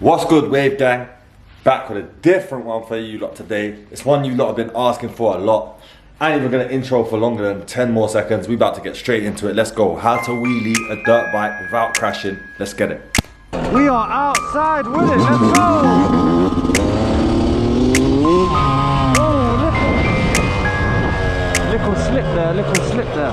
What's good, Wave Gang? Back with a different one for you lot today. It's one you lot have been asking for a lot. I ain't even gonna intro for longer than 10 more seconds. We about to get straight into it. Let's go. How to wheelie a dirt bike without crashing. Let's get it. We are outside with it. Let's go. Oh, little slip there. Little slip there.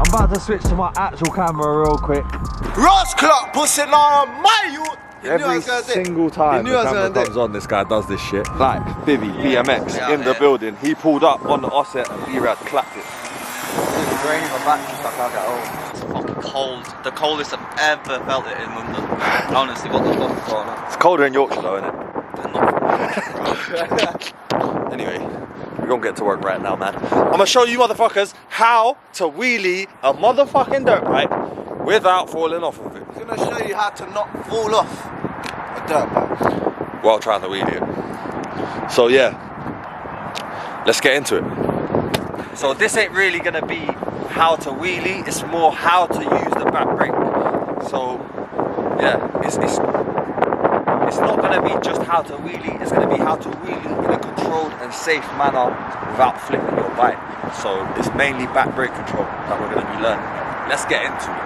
I'm about to switch to my actual camera real quick. Ross clock pushing on my youth. Every single time the camera comes on, this guy does this shit. Like Bibby, BMX, in the building. He pulled up on the offset and B-Rad clapped it. It's raining, my back stuck out at home. It's fucking cold. The coldest I've ever felt it in London. Honestly, what the fuck is going on? It's colder in Yorkshire though, isn't it? Anyway, we're gonna get to work right now, man. I'm gonna show you motherfuckers how to wheelie a motherfucking dirt bike without falling off of it. I'm gonna show you how to not fall off a dirt bike while trying to wheelie it. So yeah, let's get into it. So this ain't really gonna be how to wheelie, it's more how to use the back brake. So yeah, it's not gonna be just how to wheelie, it's gonna be how to wheelie in a controlled and safe manner without flipping your bike. So it's mainly back brake control that we're gonna be learning. Let's get into it.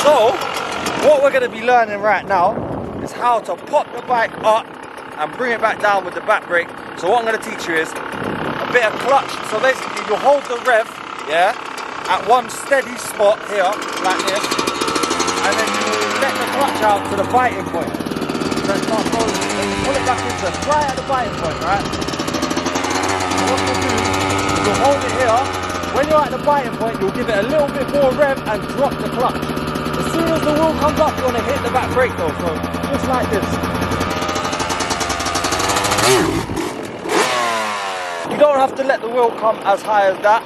So, what we're going to be learning right now is how to pop the bike up and bring it back down with the back brake. So what I'm going to teach you is a bit of clutch. So basically you hold the rev, yeah, at one steady spot here, like this, and then you let the clutch out to the biting point. So it starts rolling, then you pull it back into right at the biting point, right? So what you'll do is you'll hold it here. When you're at the biting point, you'll give it a little bit more rev and drop the clutch. As soon as the wheel comes up, you want to hit the back brake though, so just like this. You don't have to let the wheel come as high as that,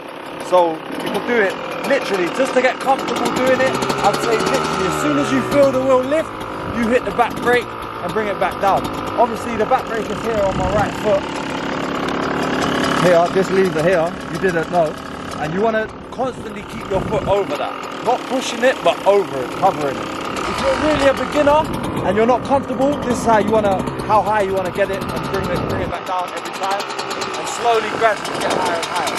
so you can do it literally, just to get comfortable doing it. I'd say literally, as soon as you feel the wheel lift, you hit the back brake and bring it back down. Obviously the back brake is here on my right foot. Here, this lever here, you didn't know. And you want to constantly keep your foot over that. Not pushing it, but over it, covering it. If you're really a beginner and you're not comfortable, this is how high you want to get it and bring it back down every time. And slowly, gradually get higher and higher.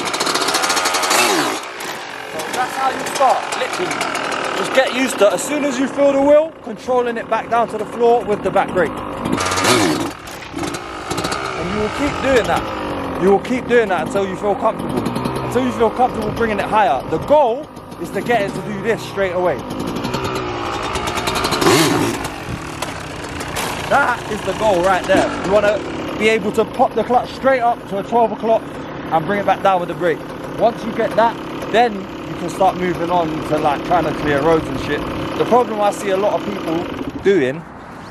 So that's how you start, literally. Just get used to, as soon as you feel the wheel, controlling it back down to the floor with the back brake. And you will keep doing that. You will keep doing that until you feel comfortable. Until you feel comfortable bringing it higher. The goal is to get it to do this straight away. That is the goal right there. You want to be able to pop the clutch straight up to a 12 o'clock and bring it back down with the brake. Once you get that, then you can start moving on to like trying to clear roads and shit. The problem I see a lot of people doing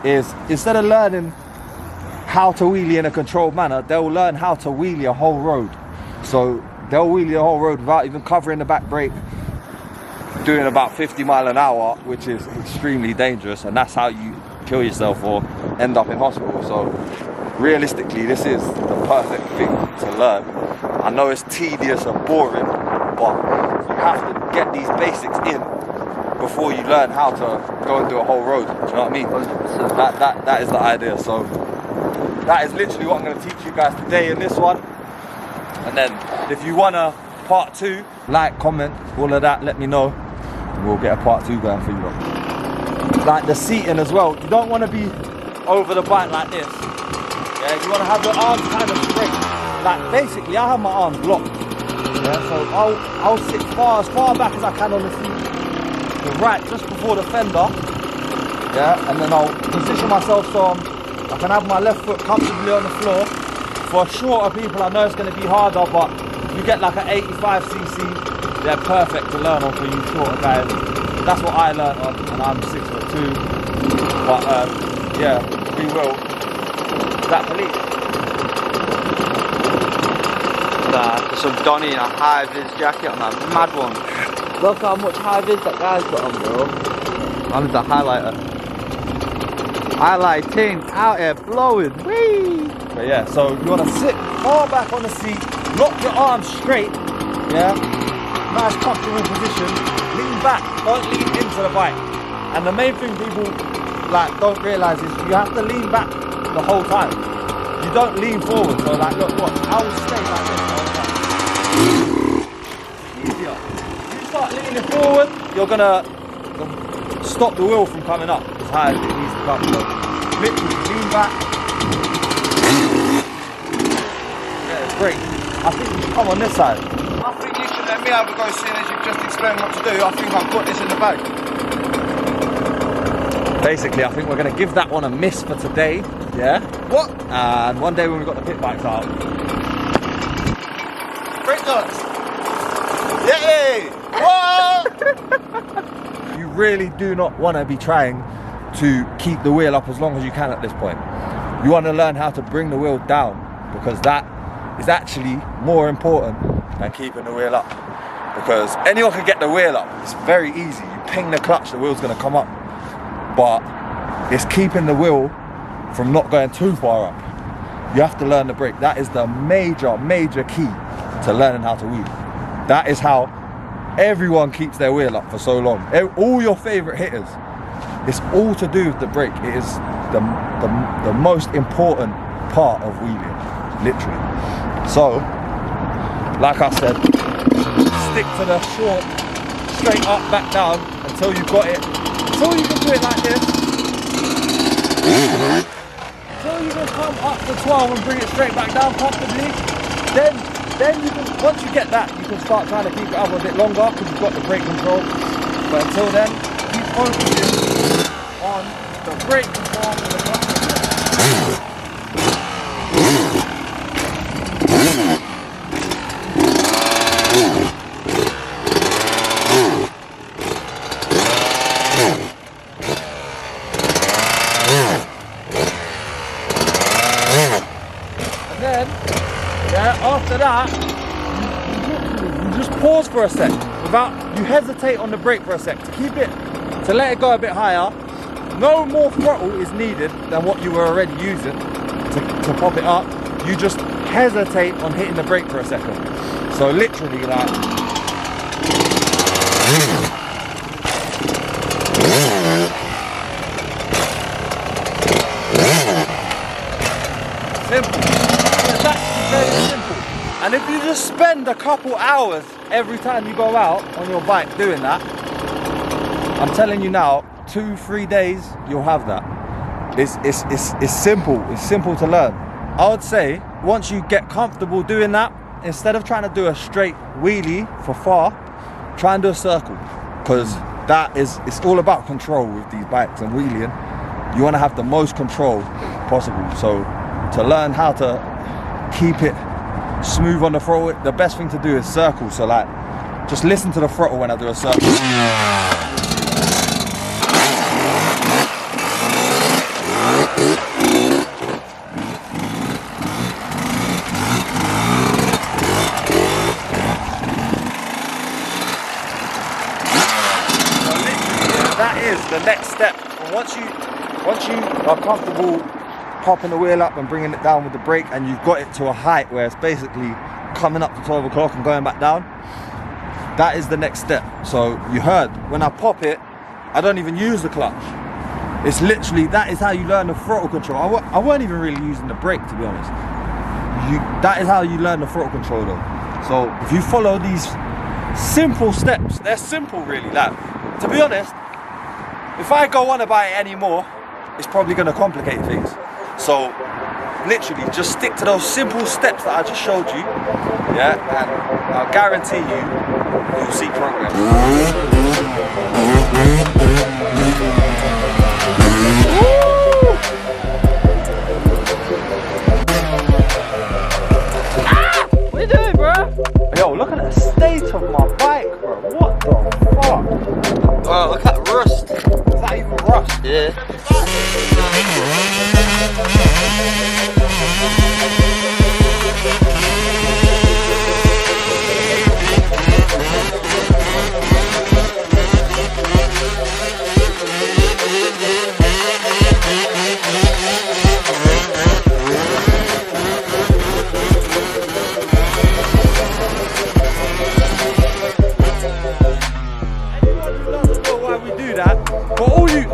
is instead of learning how to wheelie in a controlled manner, they'll learn how to wheelie a whole road. So they'll wheelie the whole road without even covering the back brake, doing about 50 miles an hour, which is extremely dangerous, and that's how you kill yourself or end up in hospital. So realistically, this is the perfect thing to learn. I know it's tedious and boring, but you have to get these basics in before you learn how to go and do a whole road. Do you know what I mean? That is the idea. So that is literally what I'm going to teach you guys today in this one. And then if you want a part 2, like, comment, all of that, let me know. We'll get a part 2 going for you lot. Like the seating as well, you don't want to be over the bike like this. Yeah, you want to have your arms kind of straight. Like basically I have my arms locked. Yeah, so I'll sit as far back as I can on the seat, the right just before the fender, yeah, and then I'll position myself so I can have my left foot comfortably on the floor. For shorter people, I know it's going to be harder, but if you get like an 85cc, they're perfect to learn on for you shorter guys. That's what I learned on, and I'm 6'2". But yeah, we will. Is that police? There's some Donny in a high-vis jacket on that mad one. Look how much high-vis that guy's got on, bro. I need the highlighter. Highlighting out here, blowing. Whee! But yeah, so you want to sit far back on the seat, lock your arms straight, yeah, nice comfortable position, lean back, don't lean into the bike. And the main thing people like don't realise is you have to lean back the whole time. You don't lean forward, so like look, watch, I will stay like this the whole time. Easier. You start leaning forward, you're gonna stop the wheel from coming up as high as it needs to come. So literally lean back. Great. I think you should come on this side. I think you should let me have a go, seeing as you've just explained what to do. I think I've got this in the bag. Basically, I think we're going to give that one a miss for today. Yeah? What? And one day when we've got the pit bikes out. Brake nuts. Yay! What? You really do not want to be trying to keep the wheel up as long as you can at this point. You want to learn how to bring the wheel down, because that is actually more important than keeping the wheel up. Because anyone can get the wheel up. It's very easy. You ping the clutch, the wheel's going to come up. But it's keeping the wheel from not going too far up. You have to learn the brake. That is the major key to learning how to wheel. That is how everyone keeps their wheel up for so long. All your favorite hitters, it's all to do with the brake. It is the most important part of wheeling, literally. So, like I said, stick to the short, straight up, back down until you've got it. Until you can do it like this. Until you can come up to 12 and bring it straight back down comfortably. Then you can, once you get that, you can start trying to keep it up a bit longer because you've got the brake control. But until then, keep focusing on the brake control and the clutch. And then, yeah, after that, you just pause for a sec. You hesitate on the brake for a sec to keep it, to let it go a bit higher. No more throttle is needed than what you were already using to pop it up. You just hesitate on hitting the brake for a second. So literally like, simple. That's very simple. And if you just spend a couple hours every time you go out on your bike doing that, I'm telling you now, 2-3 days you'll have that. It's simple. It's simple to learn. I would say once you get comfortable doing that, instead of trying to do a straight wheelie for far, try and do a circle, because it's all about control with these bikes and wheeling. You want to have the most control possible. So to learn how to keep it smooth on the throttle, the best thing to do is circle. So like, just listen to the throttle when I do a circle. That is the next step. And once you are comfortable popping the wheel up and bringing it down with the brake, and you've got it to a height where it's basically coming up to 12 o'clock and going back down, that is the next step. So you heard, when I pop it, I don't even use the clutch. It's literally, that is how you learn the throttle control. I weren't even really using the brake, to be honest. That is how you learn the throttle control though. So if you follow these simple steps, they're simple really. Like, to be honest, if I go on about it anymore, it's probably going to complicate things. So literally just stick to those simple steps that I just showed you, yeah, and I'll guarantee you'll see progress. What are you doing, bro? Yo, look at the state of my bike, bro. What the fuck? Oh, look at rust. Is that even rust? Yeah.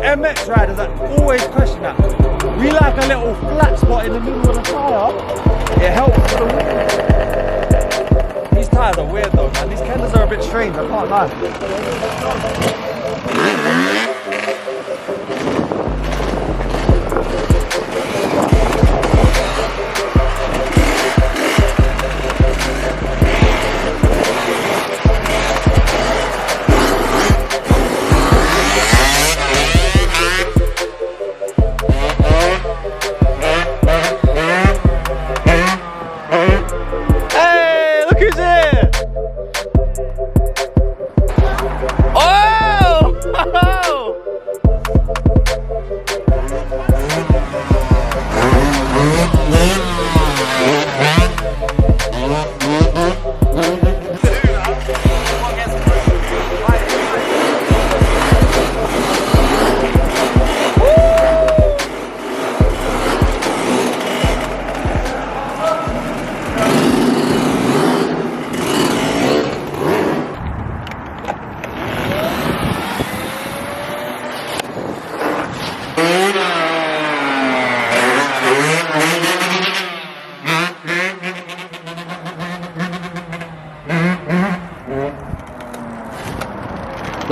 MX riders that always question that. We like a little flat spot in the middle of the tyre. It helps with the wind. These tyres are weird though, man. These Kenders are a bit strange, I can't lie.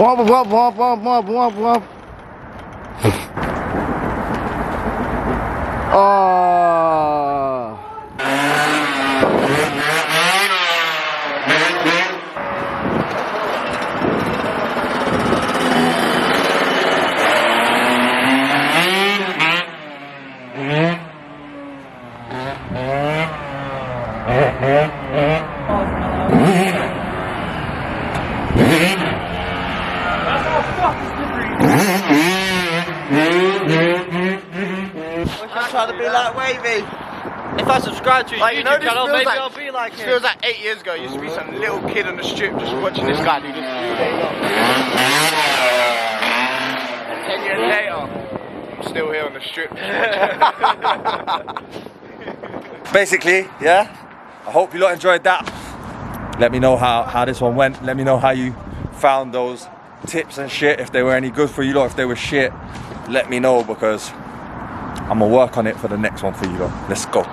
Womp, womp, womp, womp, womp, womp, womp. Oh. I'm trying to be like Wavey. If I subscribe to his YouTube channel, maybe I'll be like him. It feels like 8 years ago. Used to be some little kid on the strip just watching this guy do this all day long. 10 years later, I'm still here on the strip. Basically, yeah, I hope you lot enjoyed that. Let me know how this one went. Let me know how you found those tips and shit. If they were any good for you lot, if they were shit, let me know, because I'm gonna work on it for the next one for you lot. Let's go.